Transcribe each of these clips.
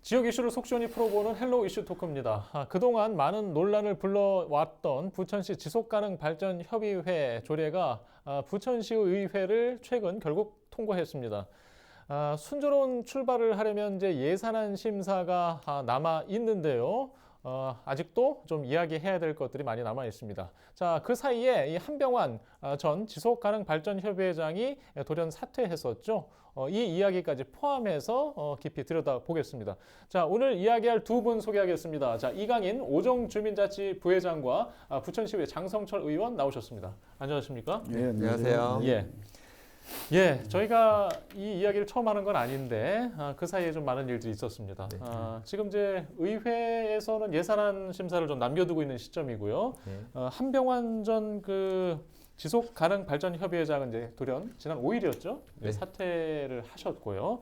지역 이슈를 속 시원히 풀어보는 헬로우 이슈 토크입니다. 그동안 많은 논란을 불러왔던 부천시 지속가능발전협의회 조례가 부천시 의회를 최근 결국 통과했습니다. 순조로운 출발을 하려면 이제 예산안 심사가 남아 있는데요. 아직도 좀 이야기해야 될 것들이 많이 남아 있습니다. 자, 그 사이에 이 한병환 전 지속가능발전협의회장이 돌연 사퇴했었죠. 이 이야기까지 포함해서 깊이 들여다보겠습니다. 자, 오늘 이야기할 두 분 소개하겠습니다. 자, 이강인 오정주민자치 부회장과 부천시의회 장성철 의원 나오셨습니다. 안녕하십니까? 네, 안녕하세요. 예, 저희가 이 이야기를 처음 하는 건 아닌데 그 사이에 좀 많은 일들이 있었습니다. 네. 지금 이제 의회에서는 예산안 심사를 좀 남겨두고 있는 시점이고요. 한병환 전 그 지속가능발전협의회장은 이제 돌연 지난 5일이었죠. 네. 사퇴를 하셨고요.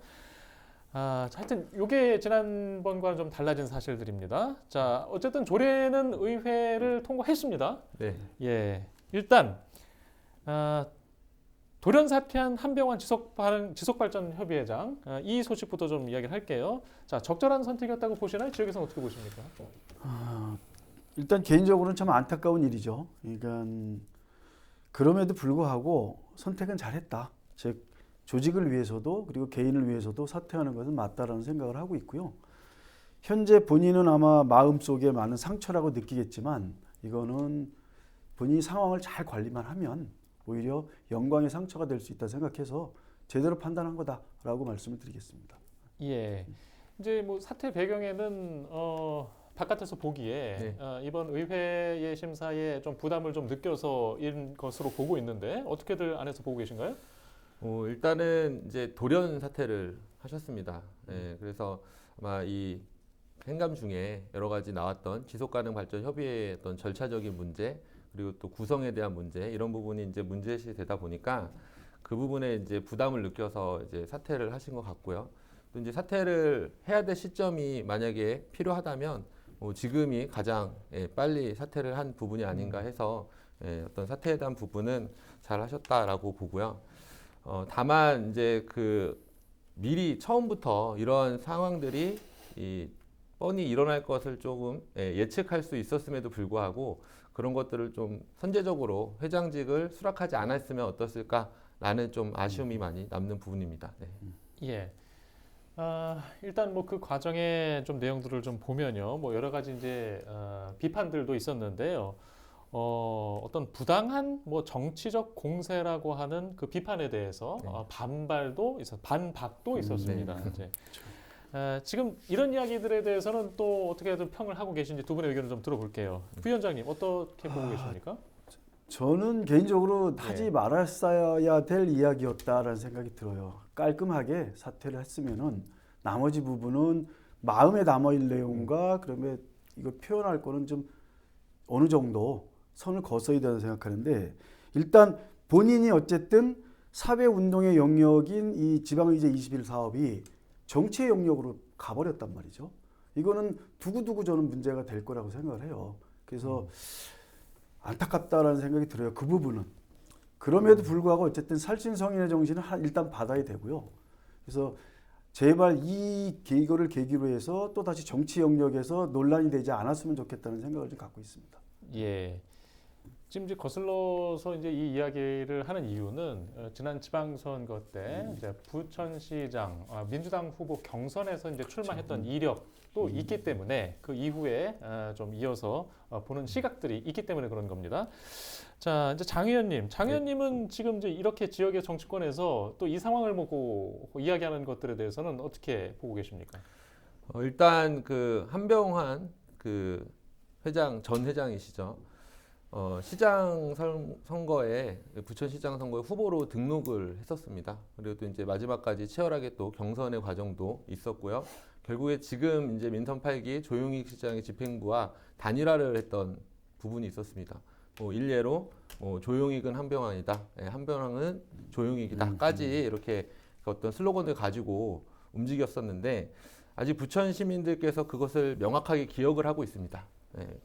하여튼 이게 지난번과는 좀 달라진 사실들입니다. 자, 어쨌든 조례는 의회를 통과했습니다. 네. 예, 일단 돌연 사퇴한 한병환 지속발전협의회장 이 소식부터 좀 이야기를 할게요. 자, 적절한 선택이었다고 보시나요? 지역에서는 어떻게 보십니까? 일단 개인적으로는 참 안타까운 일이죠. 그러니까 그럼에도 불구하고 선택은 잘했다. 즉 조직을 위해서도 그리고 개인을 위해서도 사퇴하는 것은 맞다라는 생각을 하고 있고요. 현재 본인은 아마 마음속에 많은 상처라고 느끼겠지만 이거는 본인이 상황을 잘 관리만 하면 오히려 영광의 상처가 될 수 있다 생각해서 제대로 판단한 거다라고 말씀을 드리겠습니다. 예, 이제 뭐 사퇴 배경에는 바깥에서 보기에 이번 의회의 심사에 좀 부담을 좀 느껴서인 것으로 보고 있는데 어떻게들 안에서 보고 계신가요? 일단은 이제 돌연 사퇴를 하셨습니다. 네, 그래서 아마 이 행감 중에 여러 가지 나왔던 지속가능발전협의회의 어떤 절차적인 문제 그리고 또 구성에 대한 문제 이런 부분이 이제 문제시 되다 보니까 그 부분에 이제 부담을 느껴서 이제 사퇴를 하신 것 같고요. 또 이제 사퇴를 해야 될 시점이 만약에 필요하다면 지금이 가장 빨리 사퇴를 한 부분이 아닌가 해서 어떤 사퇴에 대한 부분은 잘 하셨다라고 보고요. 다만 이제 그 미리 처음부터 이러한 상황들이 뻔히 일어날 것을 조금 예측할 수 있었음에도 불구하고 그런 것들을 좀 선제적으로 회장직을 수락하지 않았으면 어떻을까라는 좀 아쉬움이 많이 남는 부분입니다. 네. 예. 일단 뭐 그 과정의 좀 내용들을 좀 보면요, 뭐 여러 가지 이제 비판들도 있었는데요. 어떤 부당한 뭐 정치적 공세라고 하는 그 비판에 대해서 반박도 있었습니다. 이제. 지금 이런 이야기들에 대해서는 또 어떻게 좀 평을 하고 계신지 두 분의 의견을 좀 들어볼게요. 부위원장님 어떻게 보고 계십니까? 저는 개인적으로 하지 말았어야 될 이야기였다라는 생각이 들어요. 깔끔하게 사퇴를 했으면은 나머지 부분은 마음에 남아있는 내용과 그러면 이걸 표현할 거는 좀 어느 정도 선을 거쳐야 된다고 생각하는데 일단 본인이 어쨌든 사회운동의 영역인 이 지방의제 21 사업이 정치의 영역으로 가버렸단 말이죠. 이거는 두고두고 저는 문제가 될 거라고 생각을 해요. 그래서 안타깝다라는 생각이 들어요. 그 부분은. 그럼에도 불구하고 어쨌든 살신성인의 정신은 일단 받아야 되고요. 그래서 제발 이거를 계기로 해서 또다시 정치 영역에서 논란이 되지 않았으면 좋겠다는 생각을 좀 갖고 있습니다. 예. 지금 이제 거슬러서 이제 이 이야기를 하는 이유는 지난 지방선거 때 이제 부천시장 민주당 후보 경선에서 이제 출마했던 이력도 있기 때문에 그 이후에 좀 이어서 보는 시각들이 있기 때문에 그런 겁니다. 자, 이제 장 의원님은 지금 이제 이렇게 지역의 정치권에서 또 이 상황을 보고 이야기하는 것들에 대해서는 어떻게 보고 계십니까? 일단 그 한병환 그 전 회장이시죠. 시장 선거에 부천시장 선거에 후보로 등록을 했었습니다. 그리고 또 이제 마지막까지 치열하게 또 경선의 과정도 있었고요. 결국에 지금 이제 민선 8기 조용익 시장의 집행부와 단일화를 했던 부분이 있었습니다. 일례로 조용익은 한병환이다, 한병환은 조용익이다까지 이렇게 어떤 슬로건을 가지고 움직였었는데 아직 부천 시민들께서 그것을 명확하게 기억을 하고 있습니다.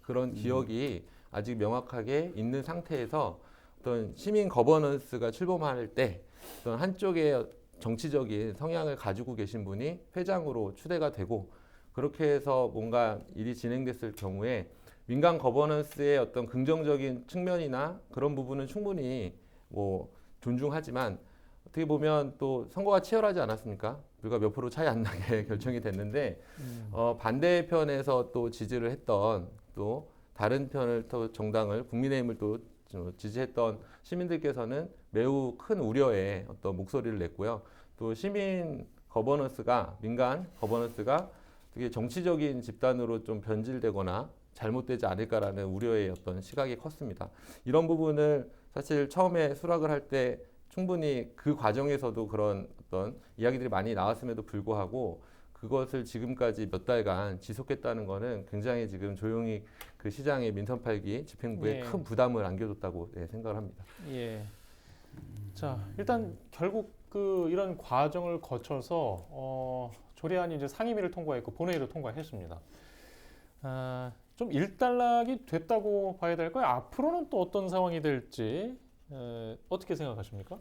그런 기억이 아직 명확하게 있는 상태에서 어떤 시민 거버넌스가 출범할 때 어떤 한쪽의 정치적인 성향을 가지고 계신 분이 회장으로 추대가 되고 그렇게 해서 뭔가 일이 진행됐을 경우에 민간 거버넌스의 어떤 긍정적인 측면이나 그런 부분은 충분히 뭐 존중하지만 어떻게 보면 또 선거가 치열하지 않았습니까? 불과 몇 프로 차이 안 나게 결정이 됐는데 반대편에서 또 지지를 했던 또 다른 편을 또 정당을 국민의힘을 또 지지했던 시민들께서는 매우 큰 우려의 어떤 목소리를 냈고요. 또 시민 거버넌스가 민간 거버넌스가 되게 정치적인 집단으로 좀 변질되거나 잘못되지 않을까라는 우려의 어떤 시각이 컸습니다. 이런 부분을 사실 처음에 수락을 할 때 충분히 그 과정에서도 그런 어떤 이야기들이 많이 나왔음에도 불구하고 그것을 지금까지 몇 달간 지속했다는 것은 굉장히 지금 조용히 그 시장의 민선 팔기 집행부에 예. 큰 부담을 안겨줬다고 생각을 합니다. 예. 자, 일단 결국 그 이런 과정을 거쳐서 조례안이 이제 상임위를 통과했고 본회의를 통과했습니다. 좀 일단락이 됐다고 봐야 될까요? 앞으로는 또 어떤 상황이 될지 어떻게 생각하십니까?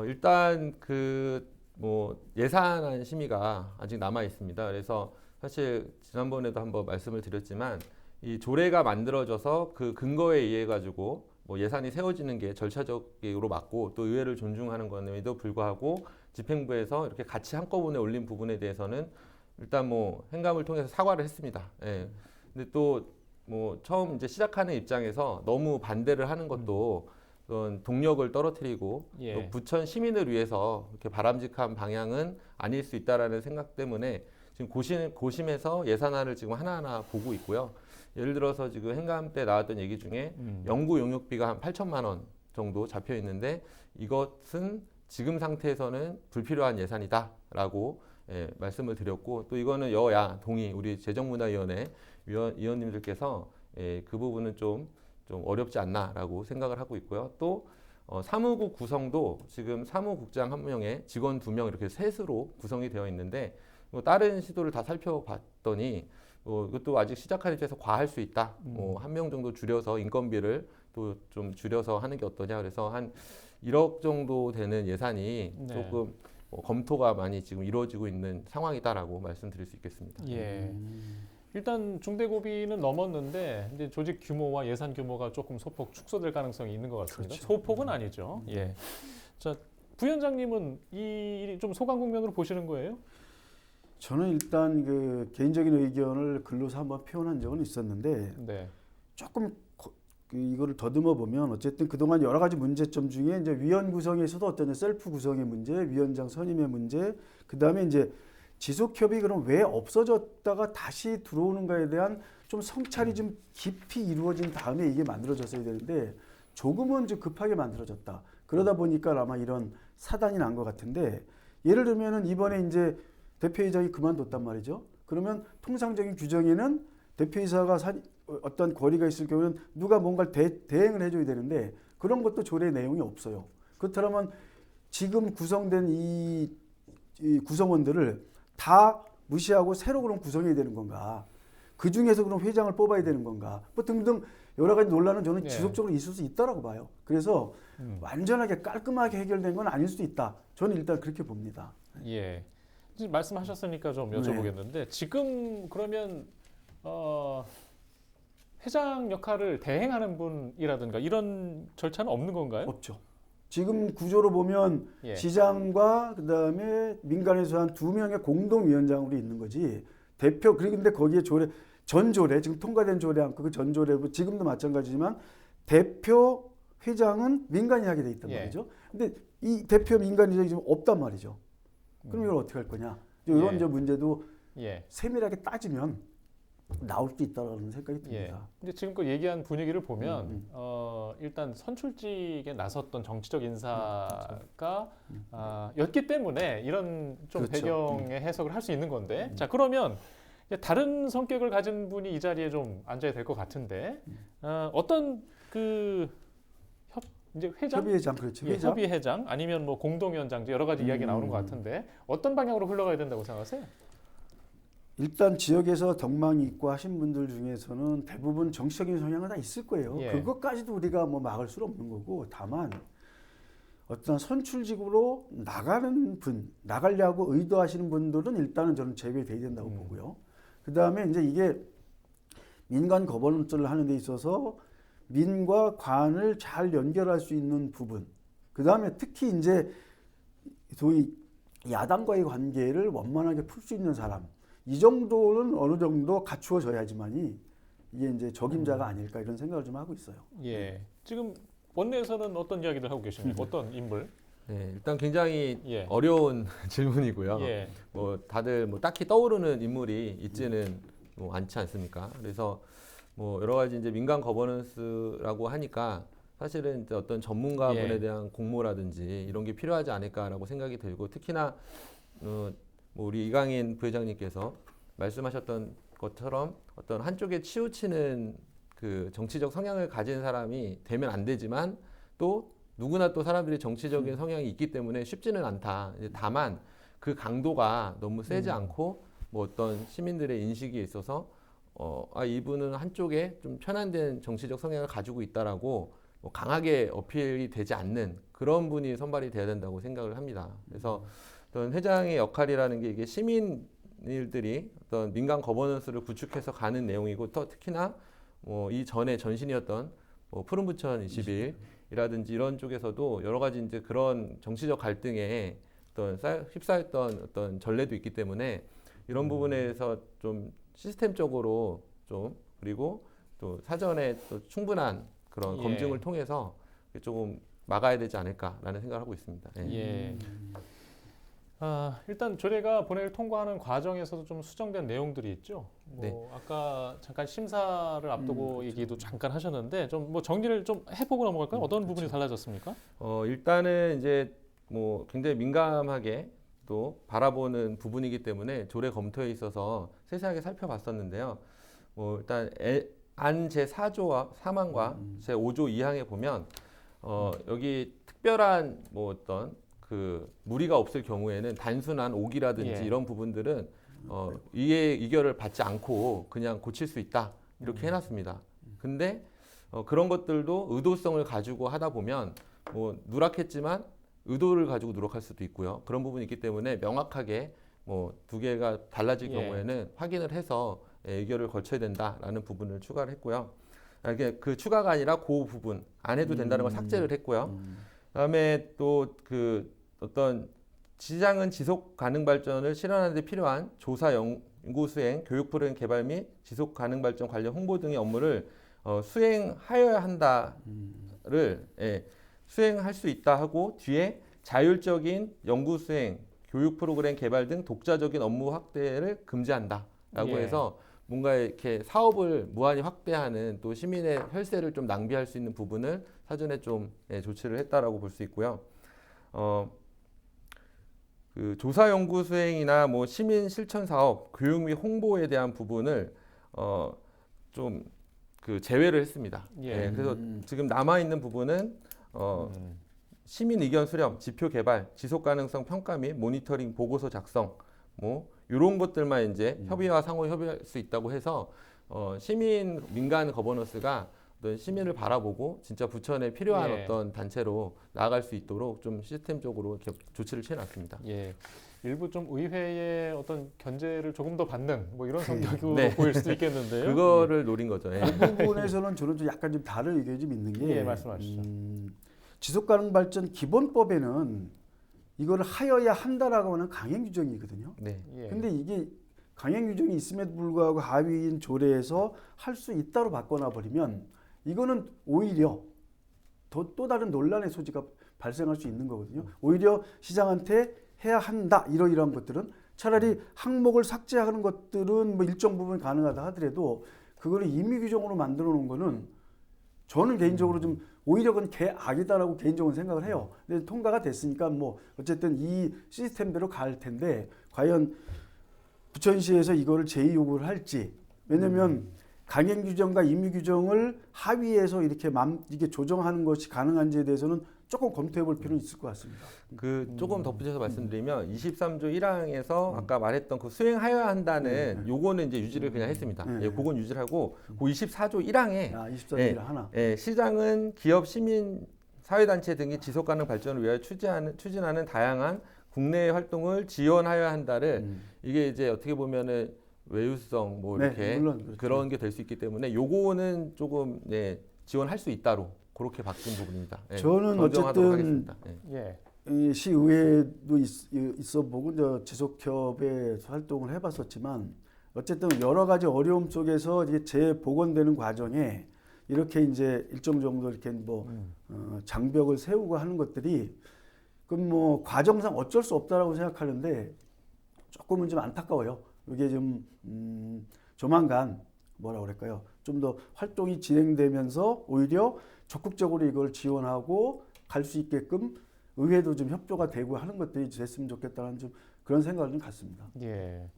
일단 그 뭐 예산안 심의가 아직 남아 있습니다. 그래서 사실 지난번에도 한번 말씀을 드렸지만 이 조례가 만들어져서 그 근거에 의해 가지고 뭐 예산이 세워지는 게 절차적으로 맞고 또 의회를 존중하는 것에도 불구하고 집행부에서 이렇게 같이 한꺼번에 올린 부분에 대해서는 일단 뭐 행감을 통해서 사과를 했습니다. 예. 근데 또 뭐 처음 이제 시작하는 입장에서 너무 반대를 하는 것도 어떤 동력을 떨어뜨리고 예. 또 부천 시민을 위해서 이렇게 바람직한 방향은 아닐 수 있다라는 생각 때문에 지금 고심해서 예산안을 지금 하나하나 보고 있고요. 예를 들어서 지금 행감 때 나왔던 얘기 중에 연구 용역비가 한 8천만 원 정도 잡혀 있는데 이것은 지금 상태에서는 불필요한 예산이다라고 말씀을 드렸고 또 이거는 여야 동의 우리 재정문화위원회 위원님들께서 그 부분은 좀 어렵지 않나라고 생각을 하고 있고요. 또 사무국 구성도 지금 사무국장 1명에 직원 2명 이렇게 셋으로 구성이 되어 있는데 뭐 다른 시도를 다 살펴봤더니 이것도 아직 시작하는 입장에서 과할 수 있다. 1명 정도 줄여서 인건비를 또 좀 줄여서 하는 게 어떠냐. 그래서 한 1억 정도 되는 예산이 네. 조금 검토가 많이 지금 이루어지고 있는 상황이다라고 말씀드릴 수 있겠습니다. 예. 일단 중대고비는 넘었는데 이제 조직 규모와 예산 규모가 조금 소폭 축소될 가능성이 있는 것 같습니다. 그렇죠. 소폭은 아니죠. 예. 자, 부위원장님은 이 일이 좀 소강 국면으로 보시는 거예요? 저는 일단 그 개인적인 의견을 글로서 한번 표현한 적은 있었는데 네. 조금 이거를 더듬어 보면 어쨌든 그동안 여러 가지 문제점 중에 이제 위원 구성에서도 어떤 셀프 구성의 문제, 위원장 선임의 문제, 그다음에 이제 지속 협의 그럼 왜 없어졌다가 다시 들어오는가에 대한 좀 성찰이 좀 깊이 이루어진 다음에 이게 만들어졌어야 되는데 조금은 좀 급하게 만들어졌다. 그러다 보니까 아마 이런 사단이 난 것 같은데 예를 들면은 이번에 이제 대표이사가 그만뒀단 말이죠. 그러면 통상적인 규정에는 대표이사가 어떤 권리가 있을 경우는 누가 뭔가를 대행을 해줘야 되는데 그런 것도 조례 내용이 없어요. 그렇다면 지금 구성된 이 구성원들을 다 무시하고 새로 그럼 구성해야 되는 건가? 그 중에서 그럼 회장을 뽑아야 되는 건가? 뭐 등등 여러 가지 논란은 저는 네. 지속적으로 있을 수 있다라고 봐요. 그래서 완전하게 깔끔하게 해결된 건 아닐 수도 있다. 저는 일단 그렇게 봅니다. 예. 이제 말씀하셨으니까 좀 네. 여쭤보겠는데 지금 그러면 회장 역할을 대행하는 분이라든가 이런 절차는 없는 건가요? 없죠. 지금 구조로 보면 예. 시장과 그다음에 민간에서 한 2명의 공동위원장으로 있는 거지. 대표 그런데 거기에 전조례 지금 통과된 조례 않고 그 전조례 지금도 마찬가지지만 대표 회장은 민간이 하게 돼 있단 예. 말이죠. 근데 이 대표 민간위원장이 지금 없단 말이죠. 그럼 이걸 어떻게 할 거냐? 이런 예. 이제 문제도 예. 세밀하게 따지면 나올 수 있다라는 생각이 예. 듭니다. 근데 지금껏 얘기한 분위기를 보면 일단 선출직에 나섰던 정치적 인사가 였기 때문에 이런 좀 그렇죠. 배경의 해석을 할 수 있는 건데 자 그러면 이제 다른 성격을 가진 분이 이 자리에 좀 앉아야 될 것 같은데 어떤 그 이제 회장 협의회장 그렇죠. 예, 회장. 협의회장 아니면 뭐 공동위원장 여러 가지 이야기 나오는 것 같은데 어떤 방향으로 흘러가야 된다고 생각하세요? 일단 지역에서 덕망이 있고 하신 분들 중에서는 대부분 정치적인 성향은 다 있을 거예요. 예. 그것까지도 우리가 뭐 막을 수는 없는 거고 다만 어떤 선출직으로 나가려고 의도하시는 분들은 일단은 저는 제외돼야 된다고 보고요. 그 다음에 이제 이게 민간 거버넌스를 하는 데 있어서 민과 관을 잘 연결할 수 있는 부분. 그 다음에 특히 이제 소위 야당과의 관계를 원만하게 풀 수 있는 사람. 이 정도는 어느 정도 갖추어져야지만이 이게 이제 적임자가 아닐까 이런 생각을 좀 하고 있어요. 예. 지금 원내에서는 어떤 이야기를 하고 계십니까? 어떤 인물? 네, 일단 굉장히 예. 어려운 질문이고요. 예. 뭐 다들 뭐 딱히 떠오르는 인물이 있지는 뭐 않지 않습니까? 그래서 뭐 여러 가지 이제 민간 거버넌스라고 하니까 사실은 이제 어떤 전문가분에 예. 대한 공모라든지 이런 게 필요하지 않을까라고 생각이 들고 특히나 뭐 우리 이강인 부회장님께서 말씀하셨던 것처럼 어떤 한쪽에 치우치는 그 정치적 성향을 가진 사람이 되면 안 되지만 또 누구나 또 사람들이 정치적인 성향이 있기 때문에 쉽지는 않다. 이제 다만 그 강도가 너무 세지 않고 뭐 어떤 시민들의 인식에 있어서 이분은 한쪽에 좀 편한된 정치적 성향을 가지고 있다라고 뭐 강하게 어필이 되지 않는 그런 분이 선발이 돼야 된다고 생각을 합니다. 그래서 어떤 회장의 역할이라는 게 이게 시민들이 어떤 민간 거버넌스를 구축해서 가는 내용이고 또 특히나 뭐 이전에 전신이었던 뭐 푸른부천 21이라든지 이런 쪽에서도 여러 가지 이제 그런 정치적 갈등에 어떤 휩싸였던 어떤 전례도 있기 때문에 이런 부분에서 좀 시스템적으로 좀 그리고 또 사전에 또 충분한 그런 예. 검증을 통해서 조금 막아야 되지 않을까라는 생각을 하고 있습니다. 예. 예. 일단 조례가 본회의를 통과하는 과정에서도 좀 수정된 내용들이 있죠. 뭐 네. 아까 잠깐 심사를 앞두고 얘기도 잠깐 하셨는데 좀 뭐 정리를 좀 해보고 넘어갈까요? 어떤 부분이 달라졌습니까? 일단은 이제 뭐 굉장히 민감하게 또 바라보는 부분이기 때문에 조례 검토에 있어서 세세하게 살펴봤었는데요. 뭐 일단 안 제4조와 4만과 제5조 2항에 보면 여기 특별한 뭐 어떤 그 무리가 없을 경우에는 단순한 오기라든지 예. 이런 부분들은 이의 의결을 받지 않고 그냥 고칠 수 있다 이렇게 해놨습니다. 근데 그런 것들도 의도성을 가지고 하다 보면 뭐 누락했지만 의도를 가지고 누락할 수도 있고요. 그런 부분이 있기 때문에 명확하게 뭐 두 개가 달라질 예. 경우에는 확인을 해서 의결을 거쳐야 된다라는 부분을 추가를 했고요. 이게 그 추가가 아니라 그 부분 안 해도 된다는 걸 삭제를 했고요. 그다음에 또 그 어떤 시장은 지속 가능 발전을 실현하는 데 필요한 조사, 연구, 수행, 교육 프로그램 개발 및 지속 가능 발전 관련 홍보 등의 업무를 수행하여야 한다를 수행할 수 있다 하고 뒤에 자율적인 연구 수행, 교육 프로그램 개발 등 독자적인 업무 확대를 금지한다라고 예. 해서 뭔가 이렇게 사업을 무한히 확대하는 또 시민의 혈세를 좀 낭비할 수 있는 부분을 사전에 좀 조치를 했다라고 볼 수 있고요. 그 조사 연구 수행이나 뭐 시민 실천 사업, 교육 및 홍보에 대한 부분을 좀 그 제외를 했습니다. 예. 그래서 지금 남아 있는 부분은 시민 의견 수렴, 지표 개발, 지속 가능성 평가 및 모니터링 보고서 작성, 뭐 이런 것들만 이제 협의와 상호 협의할 수 있다고 해서 시민 민간 거버넌스가 어떤 시민을 바라보고 진짜 부천에 필요한 예. 어떤 단체로 나아갈 수 있도록 좀 시스템적으로 이렇게 조치를 취해놨습니다. 예. 일부 좀 의회의 어떤 견제를 조금 더 받는 뭐 이런 성격으로 네. 보일 수도 있겠는데요. 그거를 노린 거죠. 예. 그 부분에서는 저는 좀 약간 좀 다른 의견이 좀 있는 게 예, 말씀하시죠. 지속가능발전 기본법에는 이거를 하여야 한다라고 하는 강행 규정이거든요. 네. 예. 근데 이게 강행 규정이 있음에도 불구하고 하위인 조례에서 할 수 있다로 바꿔놔 버리면 이거는 오히려 또 다른 논란의 소지가 발생할 수 있는 거거든요. 오히려 시장한테 해야 한다 이러이러한 것들은 차라리 항목을 삭제하는 것들은 뭐 일정 부분 가능하다 하더라도 그거를 임의 규정으로 만들어 놓은 거는 저는 개인적으로 좀 오히려 그건 개악이다라고 개인적으로 생각을 해요. 근데 통과가 됐으니까 뭐 어쨌든 이 시스템대로 갈 텐데 과연 부천시에서 이거를 제의 요구를 할지 왜냐면 강행 규정과 임의 규정을 하위에서 이렇게 이게 조정하는 것이 가능한지에 대해서는 조금 검토해 볼 필요는 있을 것 같습니다. 그 조금 덧붙여서 말씀드리면 23조 1항에서 아까 말했던 그 수행하여야 한다는 요거는 이제 유지를 그냥 했습니다. 예, 그건 유지를 하고 그 24조 1항에 24일 하나. 시장은 기업 시민 사회단체 등이 지속가능 발전을 위하여 추진하는 다양한 국내 활동을 지원하여야 한다를 이게 이제 어떻게 보면은 외유성 뭐 네, 이렇게 물론 그렇죠. 그런 게 될 수 있기 때문에 요거는 조금 지원할 수 있다로 그렇게 바뀐 부분입니다. 저는 정정하도록 어쨌든 하겠습니다. 예. 이 시의회도 있어 보고 이제 지속협의 활동을 해봤었지만 어쨌든 여러 가지 어려움 속에서 이게 재복원되는 과정에 이렇게 이제 일정 정도 이렇게 뭐 장벽을 세우고 하는 것들이 그럼 뭐 과정상 어쩔 수 없다라고 생각하는데 조금은 좀 안타까워요. 이게 좀 조만간 뭐라 그럴까요? 좀 더 활동이 진행되면서 오히려 적극적으로 이걸 지원하고 갈 수 있게끔 의회도 좀 협조가 되고 하는 것들이 됐으면 좋겠다는 좀 그런 생각을 좀 갖습니다. 예.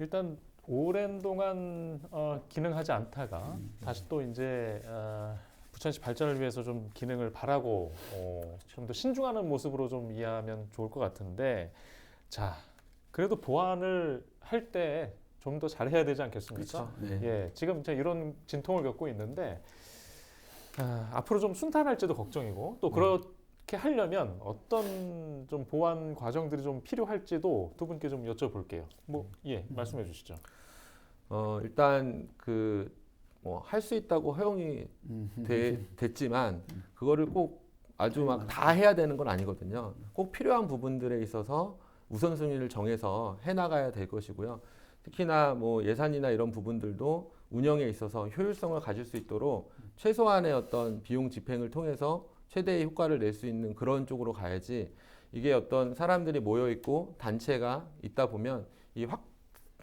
일단 오랜 동안 기능하지 않다가 다시 또 이제 부천시 발전을 위해서 좀 기능을 바라고 좀 더 신중하는 모습으로 좀 이해하면 좋을 것 같은데, 자 그래도 보완을 할 때 좀 더 잘해야 되지 않겠습니까? 그렇죠. 네. 예, 지금 제가 이런 진통을 겪고 있는데 앞으로 좀 순탄할지도 걱정이고 또 그렇게 하려면 어떤 좀 보완 과정들이 좀 필요할지도 두 분께 좀 여쭤볼게요. 뭐 말씀해 주시죠. 일단 뭐 할 수 있다고 허용이 됐지만 그거를 꼭 아주 막 다 해야 되는 건 아니거든요. 꼭 필요한 부분들에 있어서 우선순위를 정해서 해나가야 될 것이고요. 특히나 뭐 예산이나 이런 부분들도 운영에 있어서 효율성을 가질 수 있도록 최소한의 어떤 비용 집행을 통해서 최대의 효과를 낼 수 있는 그런 쪽으로 가야지, 이게 어떤 사람들이 모여 있고 단체가 있다 보면 이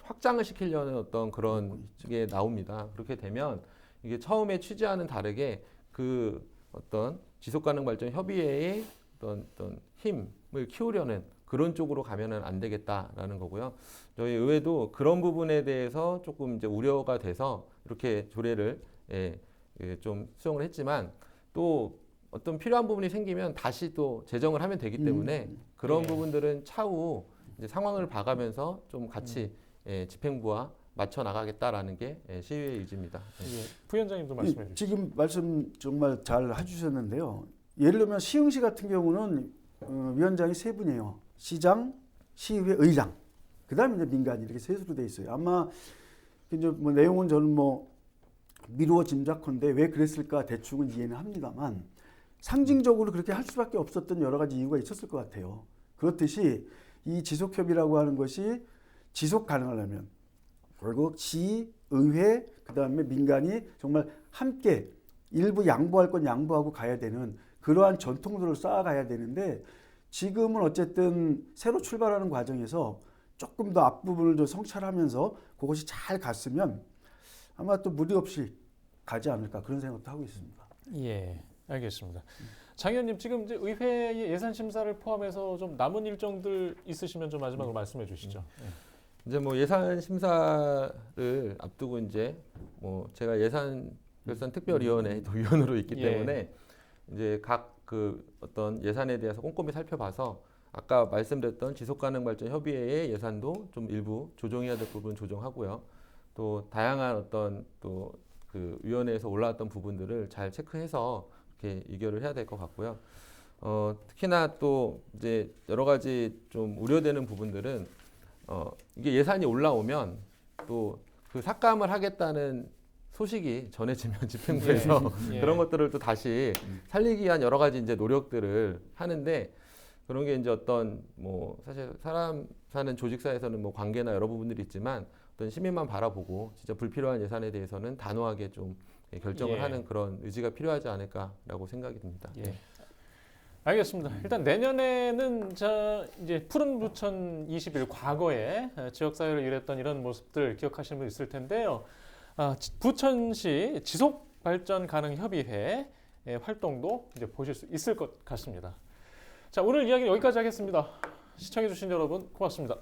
확장을 시키려는 어떤 그런 게 나옵니다. 그렇게 되면 이게 처음에 취지와는 다르게 그 어떤 지속가능발전 협의회의 어떤 힘을 키우려는 그런 쪽으로 가면은 안 되겠다라는 거고요. 저희 의회도 그런 부분에 대해서 조금 이제 우려가 돼서 이렇게 조례를 좀 수용을 했지만, 또 어떤 필요한 부분이 생기면 다시 또 제정을 하면 되기 때문에 그런 부분들은 차후 이제 상황을 봐가면서 좀 같이 집행부와 맞춰 나가겠다라는 게 시의회의 의지입니다. 부위원장님도 말씀해 주시죠. 지금 말씀 정말 잘 해주셨는데요. 예를 들면 시흥시 같은 경우는 위원장이 세 분이에요. 시장, 시의회 의장, 그다음에 이제 민간이 이렇게 셋으로 돼 있어요. 아마 이제 뭐 내용은 저는 뭐 미루어 짐작컨대 왜 그랬을까 대충은 이해는 합니다만 상징적으로 그렇게 할 수밖에 없었던 여러 가지 이유가 있었을 것 같아요. 그렇듯이 이 지속협의라고 하는 것이 지속 가능하려면 결국 시, 의회, 그다음에 민간이 정말 함께 일부 양보할 건 양보하고 가야 되는 그러한 전통들을 쌓아가야 되는데, 지금은 어쨌든 새로 출발하는 과정에서 조금 더 앞부분을 좀 성찰하면서 그것이 잘 갔으면 아마 또 무리 없이 가지 않을까 그런 생각도 하고 있습니다. 예, 알겠습니다. 장 의원님, 지금 이제 의회의 예산 심사를 포함해서 좀 남은 일정들 있으시면 좀 마지막으로 말씀해 주시죠. 이제 뭐 예산 심사를 앞두고 이제 뭐 제가 예산 특별위원회 위원으로 있기 때문에 이제 각 어떤 예산에 대해서 꼼꼼히 살펴봐서 아까 말씀드렸던 지속가능발전협의회의 예산도 좀 일부 조정해야 될 부분 조정하고요. 또 다양한 어떤 또 그 위원회에서 올라왔던 부분들을 잘 체크해서 이렇게 의결을 해야 될 것 같고요. 특히나 또 이제 여러 가지 좀 우려되는 부분들은 이게 예산이 올라오면 또 그 삭감을 하겠다는 소식이 전해지면 집행부에서 그런 것들을 또 다시 살리기 위한 여러 가지 이제 노력들을 하는데, 그런 게 이제 어떤 뭐 사실 사람 사는 조직사에서는 뭐 관계나 여러 부분들이 있지만 어떤 시민만 바라보고 진짜 불필요한 예산에 대해서는 단호하게 좀 결정을 하는 그런 의지가 필요하지 않을까라고 생각이 듭니다. 알겠습니다. 일단 내년에는 이제 푸른 부천 21 과거에 지역사회를 이뤘던 이런 모습들 기억하시는 분 있을 텐데요. 부천시 지속발전가능협의회 활동도 이제 보실 수 있을 것 같습니다. 자, 오늘 이야기 여기까지 하겠습니다. 시청해주신 여러분 고맙습니다.